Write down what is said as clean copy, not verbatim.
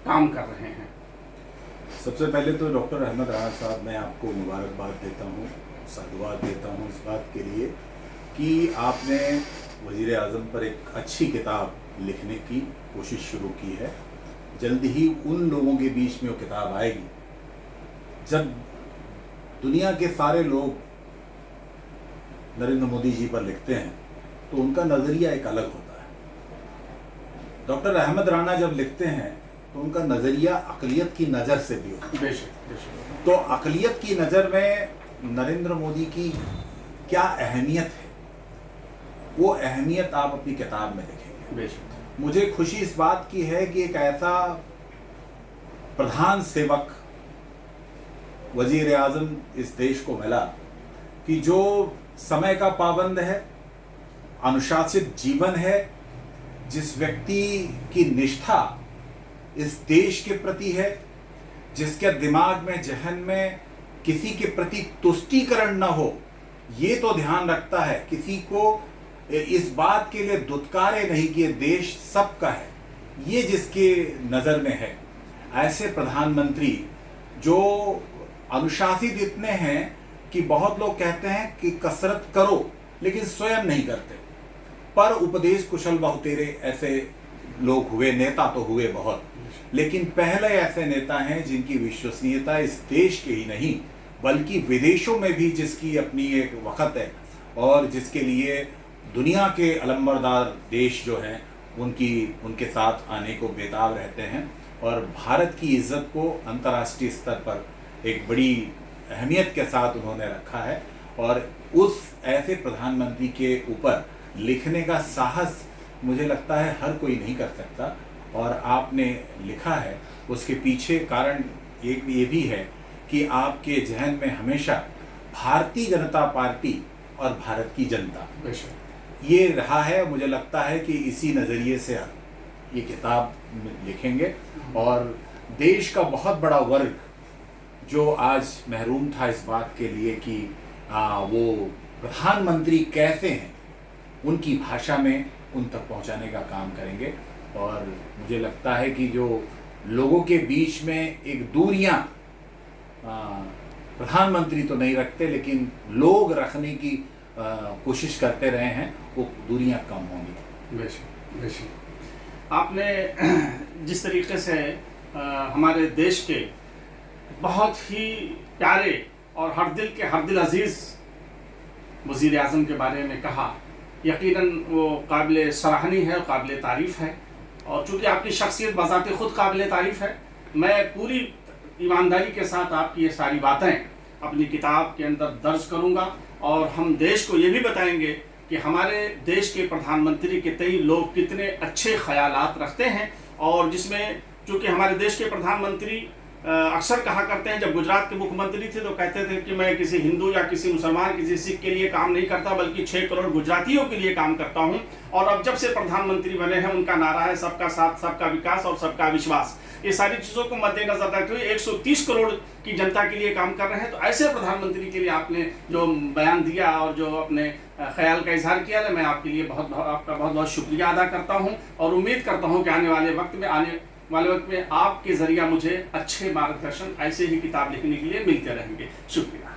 काम कर रहे हैं। सबसे पहले तो डॉक्टर अहमद राणा साहब, मैं आपको मुबारकबाद देता हूँ, साधुवाद देता हूँ इस बात के लिए कि आपने वज़ीर आज़म पर एक अच्छी किताब लिखने की कोशिश शुरू की है। जल्द ही उन लोगों के बीच में वो किताब आएगी जब दुनिया के सारे लोग नरेंद्र मोदी जी पर लिखते हैं तो उनका नज़रिया एक अलग होता है। डॉक्टर अहमद राणा जब लिखते हैं तो उनका नज़रिया अक़लियत की नज़र से भी होता है। बेशक। तो अक़लियत की नज़र में नरेंद्र मोदी की क्या अहमियत है, वो अहमियत आप अपनी किताब में लिखेंगे। बेशक। मुझे खुशी इस बात की है कि एक ऐसा प्रधान सेवक वज़ीर आज़म इस देश को मिला कि जो समय का पाबंद है, अनुशासित जीवन है, जिस व्यक्ति की निष्ठा इस देश के प्रति है, जिसके दिमाग में, जहन में किसी के प्रति तुष्टीकरण न हो, ये तो ध्यान रखता है, किसी को इस बात के लिए दुत्कारे नहीं कि ये देश सबका है, ये जिसके नज़र में है, ऐसे प्रधानमंत्री जो अनुशासित इतने हैं कि बहुत लोग कहते हैं कि कसरत करो लेकिन स्वयं नहीं करते, पर उपदेश कुशल बहुतेरे ऐसे लोग हुए, नेता तो हुए बहुत, लेकिन पहले ऐसे नेता हैं जिनकी विश्वसनीयता इस देश के ही नहीं बल्कि विदेशों में भी जिसकी अपनी एक वक़्त है और जिसके लिए दुनिया के अलंबरदार देश जो हैं उनके साथ आने को बेताब रहते हैं और भारत की इज़्ज़त को अंतर्राष्ट्रीय स्तर पर एक बड़ी अहमियत के साथ उन्होंने रखा है। और उस ऐसे प्रधानमंत्री के ऊपर लिखने का साहस मुझे लगता है हर कोई नहीं कर सकता, और आपने लिखा है। उसके पीछे कारण एक ये भी है कि आपके जहन में हमेशा भारतीय जनता पार्टी और भारत की जनता ये रहा है। मुझे लगता है कि इसी नज़रिए से ये किताब लिखेंगे और देश का बहुत बड़ा वर्ग जो आज महरूम था इस बात के लिए कि वो प्रधानमंत्री कैसे हैं, उनकी भाषा में उन तक पहुंचाने का काम करेंगे। और मुझे लगता है कि जो लोगों के बीच में एक दूरियां प्रधानमंत्री तो नहीं रखते लेकिन लोग रखने की कोशिश करते रहे हैं, वो दूरियां कम होंगी। बेशक बेशक। आपने जिस तरीके से हमारे देश के बहुत ही प्यारे और हर दिल अजीज़ वज़ीर आज़म के बारे में कहा, यकीनन वो काबिल सराहनीय है, काबिल तारीफ़ है। और चूँकि आपकी शख्सियत बज़ाते ख़ुद काबिल तारीफ़ है, मैं पूरी ईमानदारी के साथ आपकी ये सारी बातें अपनी किताब के अंदर दर्ज करूँगा और हम देश को ये भी बताएंगे कि हमारे देश के प्रधानमंत्री के कई लोग कितने अच्छे ख़यालात रखते हैं। और जिसमें चूँकि हमारे देश के प्रधानमंत्री अक्सर कहा करते हैं, जब गुजरात के मुख्यमंत्री थे तो कहते थे कि मैं किसी हिंदू या किसी मुसलमान, किसी सिख के लिए काम नहीं करता बल्कि 6 करोड़ गुजरातियों के लिए काम करता हूं। और अब जब से प्रधानमंत्री बने हैं उनका नारा है सबका साथ, सबका विकास और सबका विश्वास। ये सारी चीज़ों को मद्देनजर रखते हुए 130 करोड़ की जनता के लिए काम कर रहे हैं। तो ऐसे प्रधानमंत्री के लिए आपने जो बयान दिया और जो अपने ख्याल का इजहार किया है, मैं आपके लिए आपका बहुत बहुत शुक्रिया अदा करता हूँ और उम्मीद करता हूँ कि आने वाले वक्त में आपके ज़रिया मुझे अच्छे मार्गदर्शन ऐसे ही किताब लिखने के लिए मिलते रहेंगे। शुक्रिया।